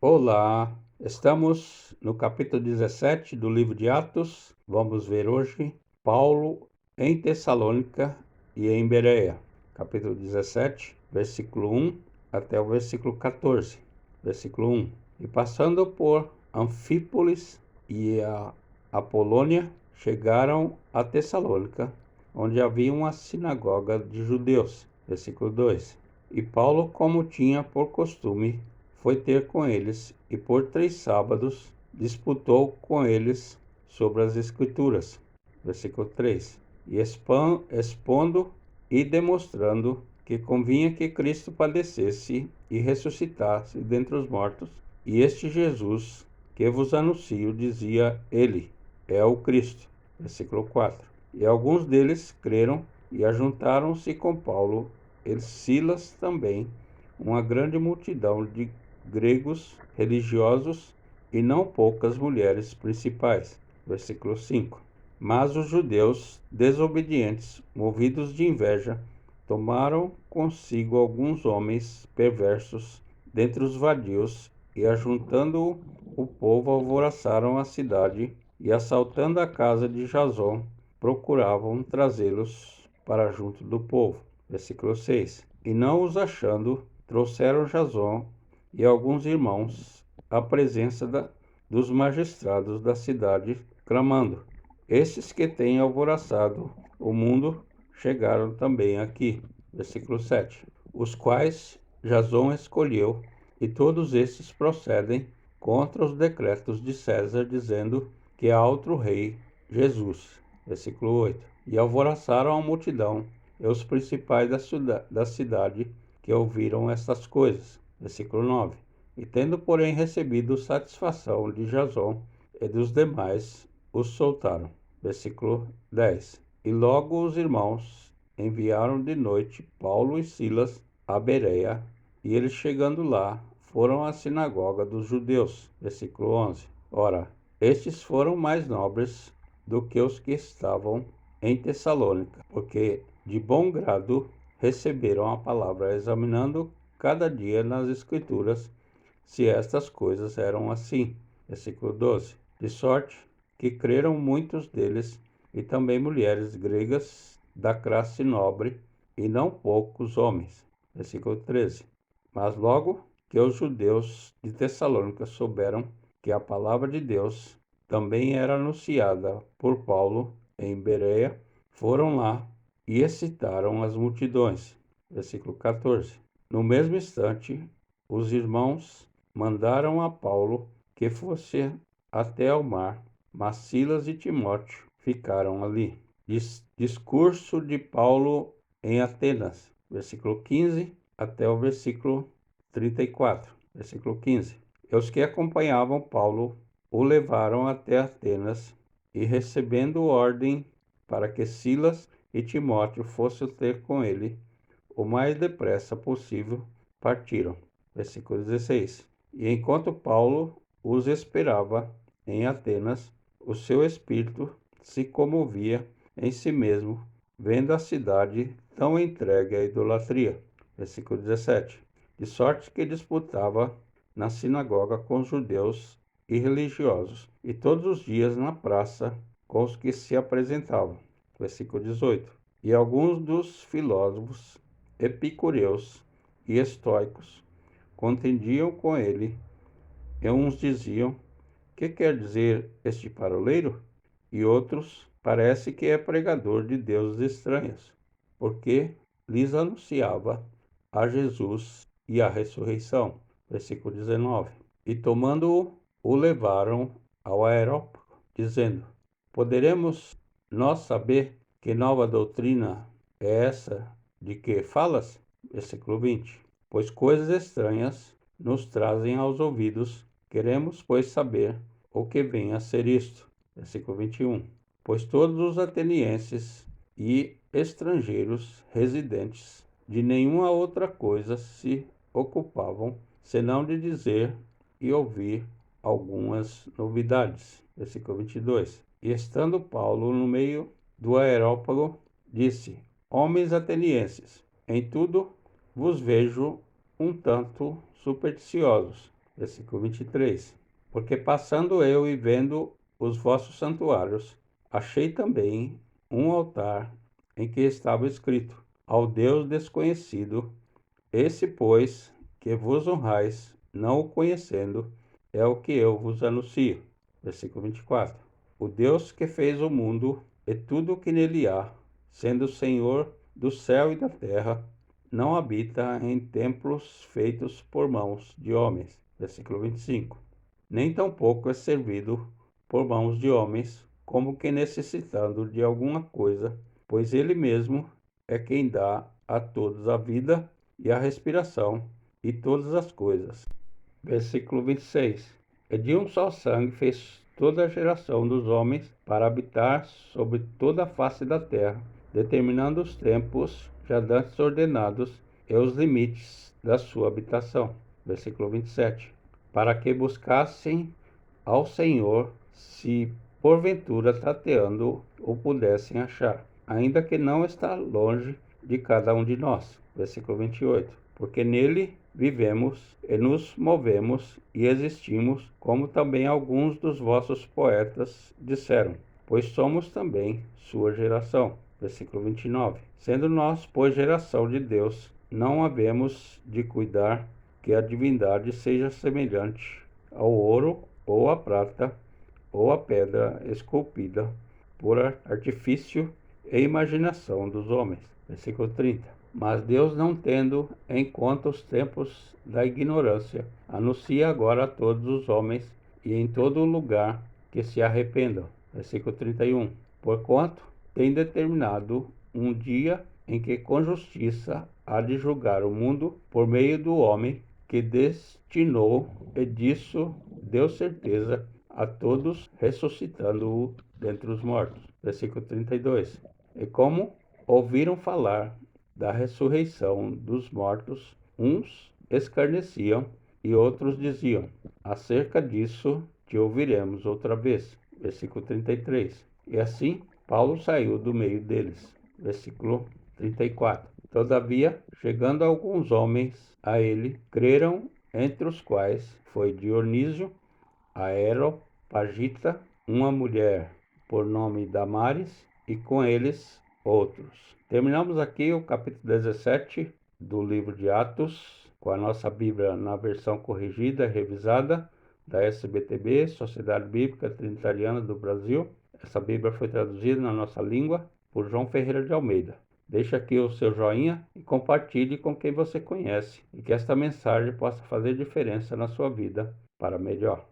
Olá, estamos no capítulo 17 do livro de Atos. Vamos ver hoje Paulo em Tessalônica e em Bereia. Capítulo 17, versículo 1 até o versículo 14. Versículo 1. E passando por Anfípolis e a Apolônia, chegaram a Tessalônica, onde havia uma sinagoga de judeus. Versículo 2. E Paulo, como tinha por costume, foi ter com eles, e por 3 sábados disputou com eles sobre as Escrituras. Versículo 3. E expondo e demonstrando que convinha que Cristo padecesse e ressuscitasse dentre os mortos, e este Jesus que vos anuncio, dizia ele, é o Cristo. Versículo 4. E alguns deles creram e ajuntaram-se com Paulo e Silas também, uma grande multidão de gregos religiosos e não poucas mulheres principais. Versículo 5. Mas os judeus desobedientes, movidos de inveja, tomaram consigo alguns homens perversos dentre os vadios e, ajuntando o povo, alvoroçaram a cidade e, assaltando a casa de Jasón, procuravam trazê-los para junto do povo. Versículo 6. E não os achando, trouxeram Jasón e alguns irmãos à presença dos magistrados da cidade, clamando: estes que têm alvoroçado o mundo chegaram também aqui. Versículo 7. Os quais Jasón escolheu, e todos estes procedem contra os decretos de César, dizendo que há outro rei, Jesus. Versículo 8. E alvoroçaram a multidão e os principais da cidade, que ouviram estas coisas. Versículo 9. E tendo, porém, recebido satisfação de Jasón e dos demais, os soltaram. Versículo 10. E logo os irmãos enviaram de noite Paulo e Silas a Bereia, e eles, chegando lá, foram à sinagoga dos judeus. Versículo 11. Ora, estes foram mais nobres do que os que estavam em Tessalônica, porque de bom grado receberam a palavra, examinando cada dia nas Escrituras se estas coisas eram assim. Versículo 12. De sorte que creram muitos deles, e também mulheres gregas da classe nobre, e não poucos homens. Versículo 13. Mas logo que os judeus de Tessalônica souberam que a palavra de Deus também era anunciada por Paulo em Bereia, foram lá e excitaram as multidões. Versículo 14. No mesmo instante, os irmãos mandaram a Paulo que fosse até ao mar, mas Silas e Timóteo ficaram ali. Discurso de Paulo em Atenas, versículo 15 até o versículo 34. Versículo 15. E os que acompanhavam Paulo o levaram até Atenas, e recebendo ordem para que Silas e Timóteo fossem ter com ele o mais depressa possível, partiram. Versículo 16. E enquanto Paulo os esperava em Atenas, o seu espírito se comovia em si mesmo, vendo a cidade tão entregue à idolatria. Versículo 17. De sorte que disputava na sinagoga com os judeus e religiosos, e todos os dias na praça com os que se apresentavam. Versículo 18. E alguns dos filósofos epicureus e estoicos contendiam com ele, e uns diziam: que quer dizer este paroleiro? E outros: parece que é pregador de deuses estranhos, porque lhes anunciava a Jesus e a ressurreição. Versículo 19. E tomando-o, o levaram ao Areópago, dizendo: poderemos nós saber que nova doutrina é essa de que falas? Versículo 20. Pois coisas estranhas nos trazem aos ouvidos, queremos, pois, saber o que vem a ser isto. Versículo 21. Pois todos os atenienses e estrangeiros residentes de nenhuma outra coisa se ocupavam, senão de dizer e ouvir algumas novidades. Versículo 22. E estando Paulo no meio do Areópago, disse: homens atenienses, em tudo vos vejo um tanto supersticiosos. Versículo 23. Porque passando eu e vendo os vossos santuários, achei também um altar em que estava escrito: ao Deus desconhecido. Esse, pois, que vos honrais, não o conhecendo, é o que eu vos anuncio. Versículo 24. O Deus que fez o mundo e tudo o que nele há, sendo o Senhor do céu e da terra, não habita em templos feitos por mãos de homens. Versículo 25. Nem tampouco é servido por mãos de homens, como que necessitando de alguma coisa, pois ele mesmo é quem dá a todos a vida e a respiração e todas as coisas. Versículo 26. E de um só sangue fez toda a geração dos homens para habitar sobre toda a face da terra, determinando os tempos já dantes ordenados e os limites da sua habitação. Versículo 27. Para que buscassem ao Senhor, se porventura tateando o pudessem achar, ainda que não está longe de cada um de nós. Versículo 28. Porque nele vivemos e nos movemos e existimos, como também alguns dos vossos poetas disseram, pois somos também sua geração. Versículo 29. Sendo nós, pois, geração de Deus, não havemos de cuidar que a divindade seja semelhante ao ouro ou à prata ou à pedra esculpida por artifício e imaginação dos homens. Versículo 30. Mas Deus, não tendo em conta os tempos da ignorância, anuncia agora a todos os homens e em todo lugar que se arrependam. Versículo 31. Porquanto tem determinado um dia em que com justiça há de julgar o mundo por meio do homem que destinou, e disso deu certeza a todos, ressuscitando-o dentre os mortos. Versículo 32. E como ouviram falar da ressurreição dos mortos, uns escarneciam e outros diziam: acerca disso te ouviremos outra vez. Versículo 33. E assim Paulo saiu do meio deles. Versículo 34. Todavia, chegando alguns homens a ele, creram, entre os quais foi Dionísio, Areopagita, uma mulher por nome Damaris, e com eles outros. Terminamos aqui o capítulo 17 do livro de Atos, com a nossa Bíblia na versão corrigida e revisada da SBTB, Sociedade Bíblica Trinitariana do Brasil. Essa Bíblia foi traduzida na nossa língua por João Ferreira de Almeida. Deixe aqui o seu joinha e compartilhe com quem você conhece, e que esta mensagem possa fazer diferença na sua vida para melhor.